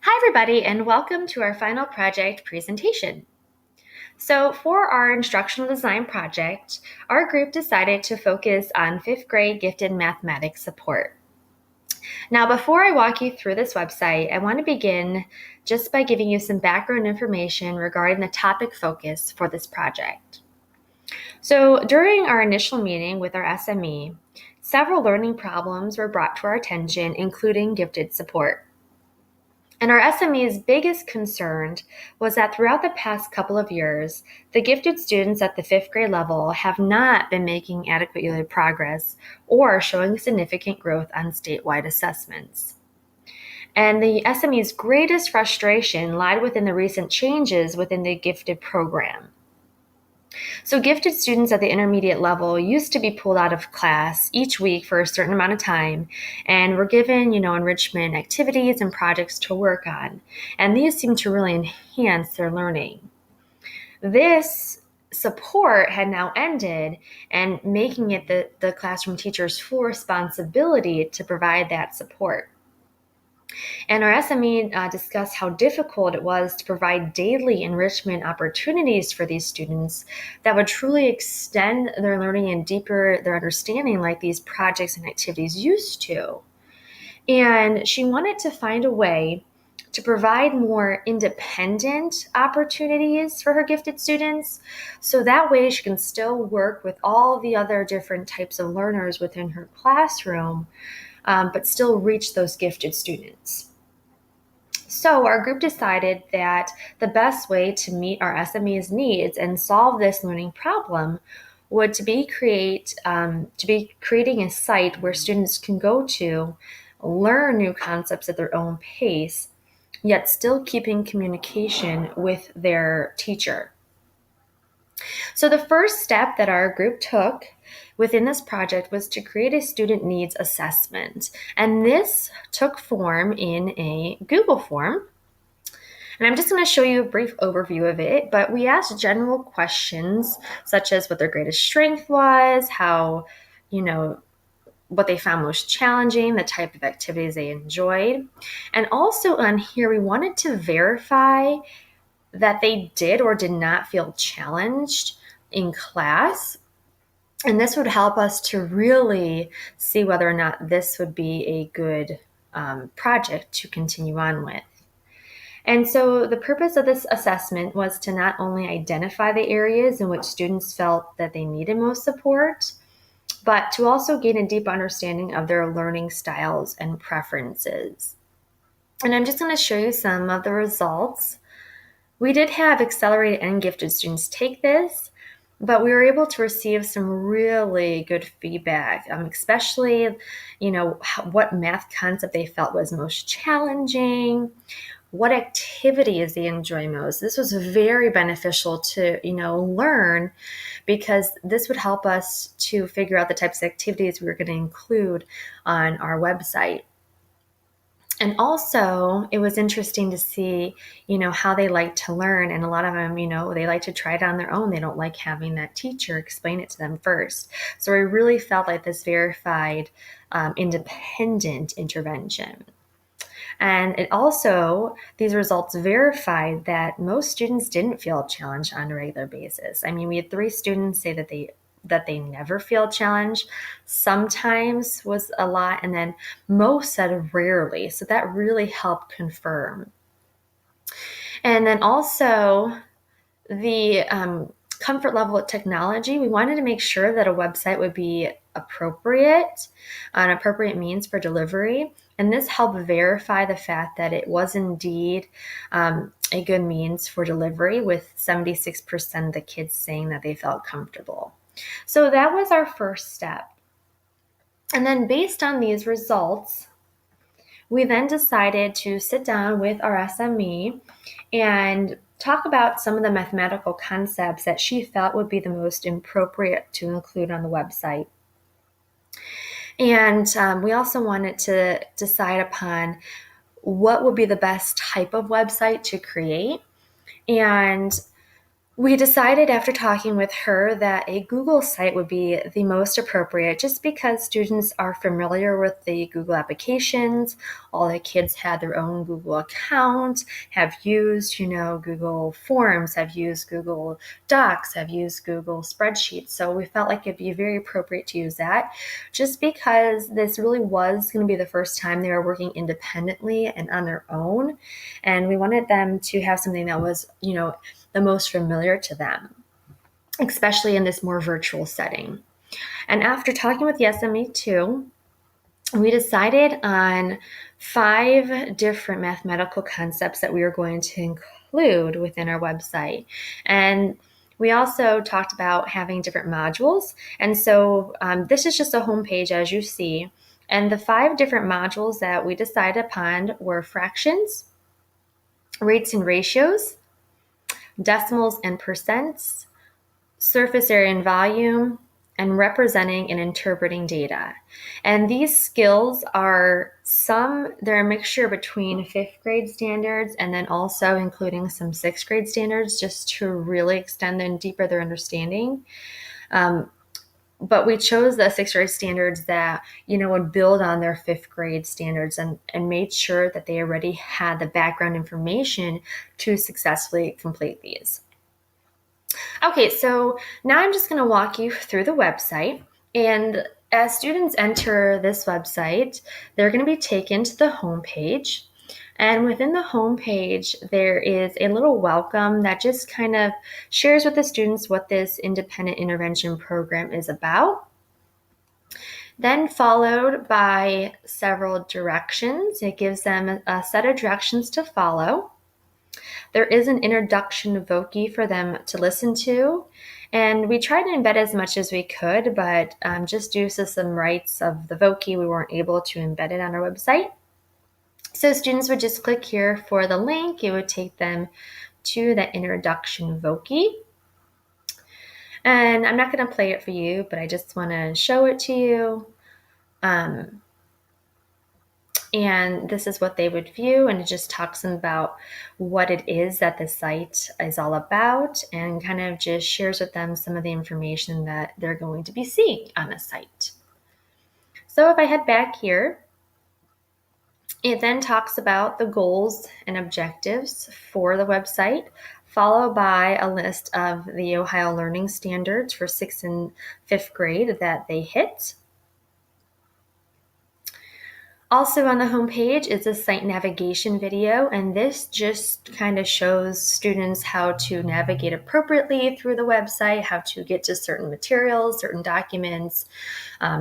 Hi everybody, and welcome to our final project presentation. So for our instructional design project, our group decided to focus on 5th grade gifted mathematics support. Now, before I walk you through this website, I want to begin just by giving you some background information regarding the topic focus for this project. So during our initial meeting with our SME, several learning problems were brought to our attention, including gifted support. And our SME's biggest concern was that throughout the past couple of years, the gifted students at the 5th grade level have not been making adequate progress or showing significant growth on statewide assessments. And the SME's greatest frustration lied within the recent changes within the gifted program. So gifted students at the intermediate level used to be pulled out of class each week for a certain amount of time and were given, enrichment activities and projects to work on. And these seemed to really enhance their learning. This support had now ended and making it the classroom teacher's full responsibility to provide that support. And our SME discussed how difficult it was to provide daily enrichment opportunities for these students that would truly extend their learning and deeper their understanding like these projects and activities used to. And she wanted to find a way to provide more independent opportunities for her gifted students. So that way she can still work with all the other different types of learners within her classroom, but still reach those gifted students. So our group decided that the best way to meet our SME's needs and solve this learning problem would to be creating a site where students can go to learn new concepts at their own pace, yet still keeping communication with their teacher. So the first step that our group took within this project was to create a student needs assessment. And this took form in a Google form. And I'm just going to show you a brief overview of it, but we asked general questions such as what their greatest strength was, how, what they found most challenging, the type of activities they enjoyed. And also on here, we wanted to verify that they did or did not feel challenged in class. And this would help us to really see whether or not this would be a good project to continue on with. And so the purpose of this assessment was to not only identify the areas in which students felt that they needed most support, but to also gain a deep understanding of their learning styles and preferences. And I'm just going to show you some of the results. We did have accelerated and gifted students take this, but we were able to receive some really good feedback, especially, what math concept they felt was most challenging, what activities they enjoy most. This was very beneficial to, learn, because this would help us to figure out the types of activities we were going to include on our website. And also, it was interesting to see, how they like to learn. And a lot of them, they like to try it on their own. They don't like having that teacher explain it to them first. So I really felt like this verified independent intervention. And it also, these results verified that most students didn't feel challenged on a regular basis. I mean, we had 3 students say that they never feel challenged. Sometimes was a lot, and then most said rarely. So that really helped confirm. And then also the comfort level of technology. We wanted to make sure that a website would be appropriate, an appropriate means for delivery. And this helped verify the fact that it was indeed a good means for delivery, with 76% of the kids saying that they felt comfortable. So that was our first step. And then based on these results, we then decided to sit down with our SME and talk about some of the mathematical concepts that she felt would be the most appropriate to include on the website. And we also wanted to decide upon what would be the best type of website to create. And We decided after talking with her that a Google site would be the most appropriate just because students are familiar with the Google applications. All the kids had their own Google account, have used, Google Forms, have used Google Docs, have used Google Spreadsheets. So we felt like it'd be very appropriate to use that just because this really was going to be the first time they were working independently and on their own. And we wanted them to have something that was, the most familiar to them, especially in this more virtual setting. And after talking with the SME too, we decided on 5 different mathematical concepts that we were going to include within our website. And we also talked about having different modules. And so this is just a homepage, as you see. And the 5 different modules that we decided upon were fractions, rates and ratios, decimals and percents, surface area and volume, and representing and interpreting data. And these skills they're a mixture between 5th grade standards and then also including some 6th grade standards just to really extend and deeper their understanding. But we chose the 6th grade standards that, would build on their 5th grade standards and made sure that they already had the background information to successfully complete these. Okay, so now I'm just going to walk you through the website. And as students enter this website, they're going to be taken to the home page. And within the home page, there is a little welcome that just kind of shares with the students what this independent intervention program is about. Then followed by several directions. It gives them a set of directions to follow. There is an introduction Voki for them to listen to. And we tried to embed as much as we could, but just due to some rights of the Voki, we weren't able to embed it on our website. So students would just click here for the link. It would take them to the introduction Voki. And I'm not going to play it for you, but I just want to show it to you. And this is what they would view, and it just talks about what it is that the site is all about and kind of just shares with them some of the information that they're going to be seeing on the site. So if I head back here, it then talks about the goals and objectives for the website, followed by a list of the Ohio Learning Standards for 6th and 5th grade that they hit. Also on the homepage is a site navigation video, and this just kind of shows students how to navigate appropriately through the website, how to get to certain materials, certain documents,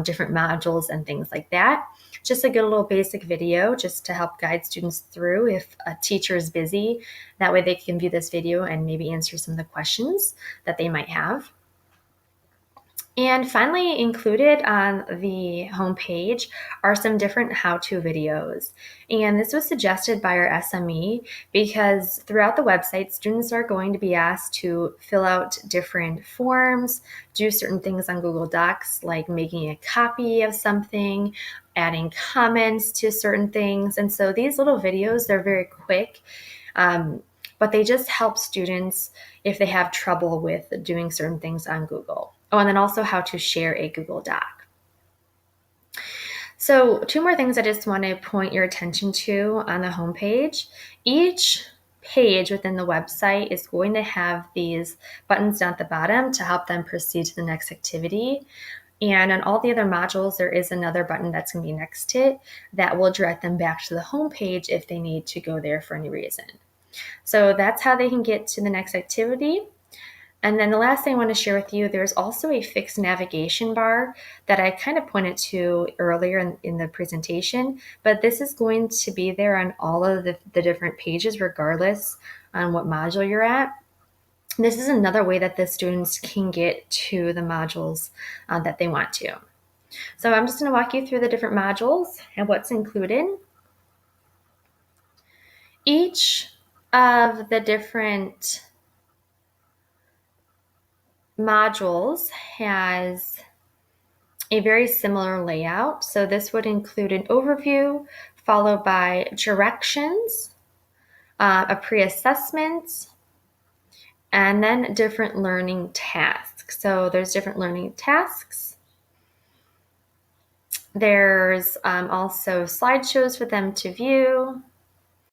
different modules, and things like that. Just a good little basic video just to help guide students through if a teacher is busy. That way they can view this video and maybe answer some of the questions that they might have. And finally, included on the homepage are some different how-to videos. And this was suggested by our SME because throughout the website, students are going to be asked to fill out different forms, do certain things on Google Docs, like making a copy of something, adding comments to certain things. And so these little videos, they're very quick. But they just help students if they have trouble with doing certain things on Google. Oh, and then also how to share a Google Doc. So 2 more things I just want to point your attention to on the homepage. Each page within the website is going to have these buttons down at the bottom to help them proceed to the next activity. And on all the other modules, there is another button that's going to be next to it that will direct them back to the homepage if they need to go there for any reason. So that's how they can get to the next activity. And then the last thing I want to share with you, there's also a fixed navigation bar that I kind of pointed to earlier in the presentation, but this is going to be there on all of the different pages, regardless on what module you're at. This is another way that the students can get to the modules that they want to. So I'm just going to walk you through the different modules and what's included. Each of the different modules has a very similar layout. So this would include an overview followed by directions, a pre-assessment, And then different learning tasks. So there's different learning tasks. There's also slideshows for them to view.